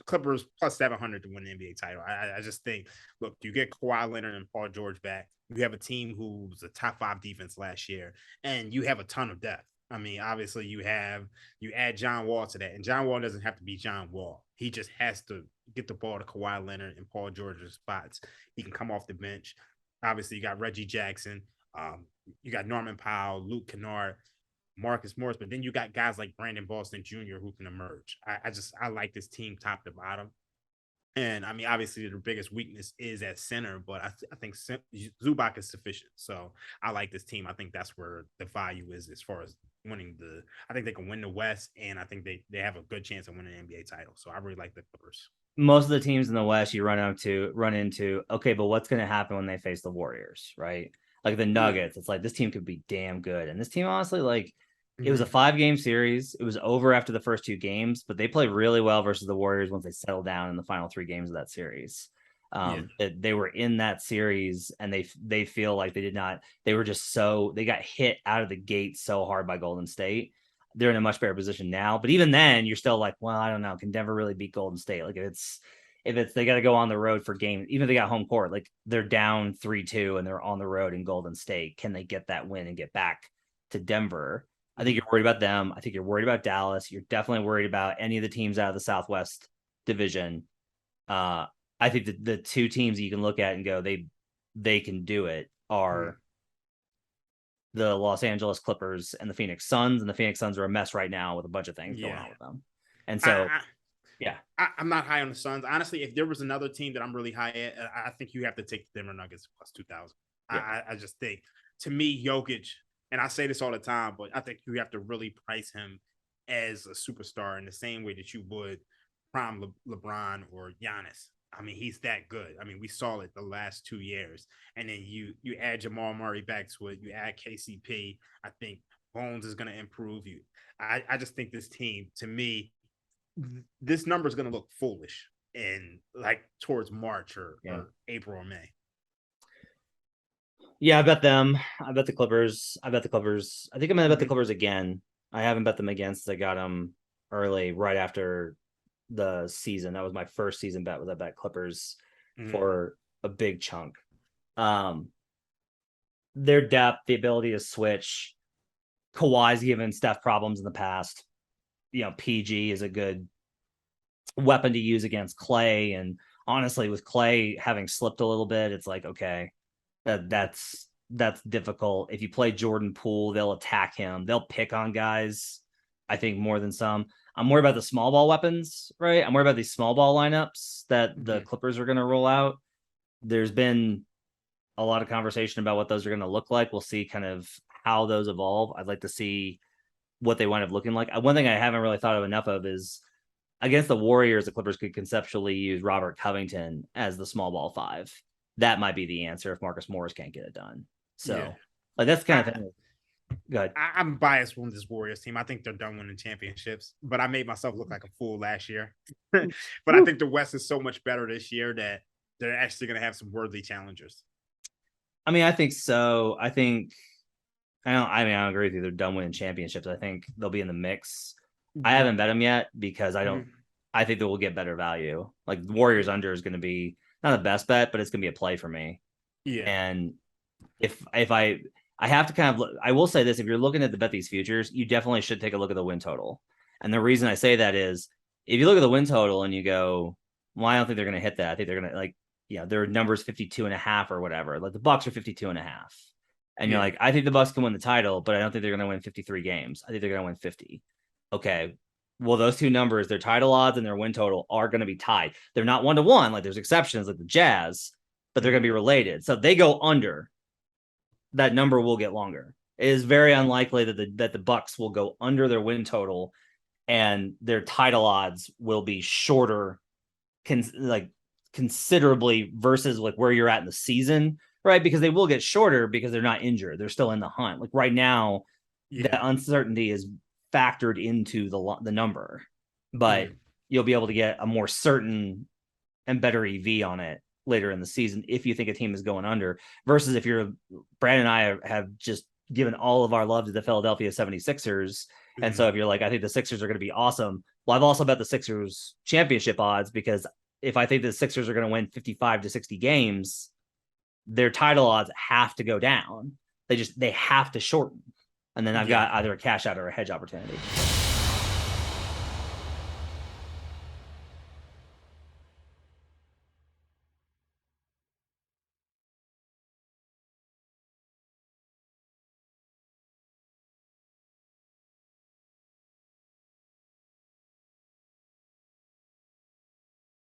Clippers plus 700 to win the NBA title. I just think, look, you get Kawhi Leonard and Paul George back. You have a team who was a top 5 defense last year, and you have a ton of depth. I mean, obviously, you add John Wall to that, and John Wall doesn't have to be John Wall. He just has to get the ball to Kawhi Leonard and Paul George's spots. He can come off the bench. Obviously, you got Reggie Jackson. You got Norman Powell, Luke Kennard, Marcus Morris, but then you got guys like Brandon Boston Jr. who can emerge. I like this team top to bottom. And I mean, obviously, the biggest weakness is at center, but I think Zubac is sufficient. So I like this team. I think that's where the value is as far as winning the. I think they can win the West, and I think they have a good chance of winning an NBA title. So I really like the Clippers. Most of the teams in the West you run into. Okay, but what's going to happen when they face the Warriors, right? Like the Nuggets, it's like this team could be damn good, and this team honestly, like. It was a 5-game series. It was over after the first 2 games, but they played really well versus the Warriors once they settled down in the final 3 games of that series. They were in that series, and they feel like they got hit out of the gate so hard by Golden State. They're in a much better position now, but even then, you're still like, well, I don't know. Can Denver really beat Golden State? Like if it's they got to go on the road for games, even if they got home court, like they're down 3-2 and they're on the road in Golden State. Can they get that win and get back to Denver? I think you're worried about them. I think you're worried about Dallas. You're definitely worried about any of the teams out of the Southwest Division. I think the 2 teams that you can look at and go, they can do it are the Los Angeles Clippers and the Phoenix Suns. And the Phoenix Suns are a mess right now with a bunch of things going on with them. And so, I'm not high on the Suns. Honestly, if there was another team that I'm really high at, I think you have to take the Denver Nuggets plus 2,000. Yeah. I just think, to me, Jokic. And I say this all the time, but I think you have to really price him as a superstar in the same way that you would prime LeBron or Giannis. I mean, he's that good. I mean, we saw it the last 2 years. And then you add Jamal Murray back to it. You add KCP. I think Bones is going to improve you. I just think this team, to me, this number is going to look foolish in like towards March or April or May. Yeah, I bet them. I bet the Clippers. I think I'm going to bet the Clippers again. I haven't bet them again since I got them early, right after the season. That was my first season bet, was I bet Clippers for a big chunk. Their depth, the ability to switch. Kawhi's given Steph problems in the past. PG is a good weapon to use against Clay. And honestly, with Clay having slipped a little bit, it's like, okay, that's difficult. If you play Jordan Poole, they'll attack him. They'll pick on guys, I think, more than some. I'm worried about the small ball weapons, right? I'm worried about these small ball lineups that the Clippers are going to roll out. There's been a lot of conversation about what those are going to look like. We'll see kind of how those evolve. I'd like to see what they wind up looking like. One thing I haven't really thought of enough of is against the Warriors, the Clippers could conceptually use Robert Covington as the small ball 5. That might be the answer if Marcus Morris can't get it done. So like that's kind of thing. Go ahead. I'm biased with this Warriors team. I think they're done winning championships, but I made myself look like a fool last year. But I think the West is so much better this year that they're actually going to have some worthy challengers. I mean, I think so. I don't agree with you. They're done winning championships. I think they'll be in the mix. I haven't bet them yet because I think they will get better value. Like Warriors under is going to be not the best bet, but it's going to be a play for me. Yeah. And if I have to kind of look, I will say this, if you're looking at the bet these futures, you definitely should take a look at the win total. And the reason I say that is if you look at the win total and you go, well, I don't think they're going to hit that. I think they're going to their numbers 52.5 or whatever. Like the Bucks are 52.5. And you're like, I think the Bucks can win the title, but I don't think they're going to win 53 games. I think they're going to win 50. Okay. Well, those two numbers, their title odds and their win total, are going to be tied. They're not 1-1. Like there's exceptions like the Jazz, but they're going to be related. So they go under. That number will get longer. It is very unlikely that the Bucks will go under their win total, and their title odds will be shorter, considerably versus like where you're at in the season, right? Because they will get shorter because they're not injured. They're still in the hunt. Like right now, the uncertainty is factored into the number, but you'll be able to get a more certain and better EV on it later in the season if you think a team is going under, versus if you're Brandon and I have just given all of our love to the Philadelphia 76ers. And so if you're like, I think the Sixers are going to be awesome, Well, I've also bet the Sixers championship odds because if I think the Sixers are going to win 55 to 60 games, their title odds have to go down. They have to shorten. And then I've got either a cash out or a hedge opportunity.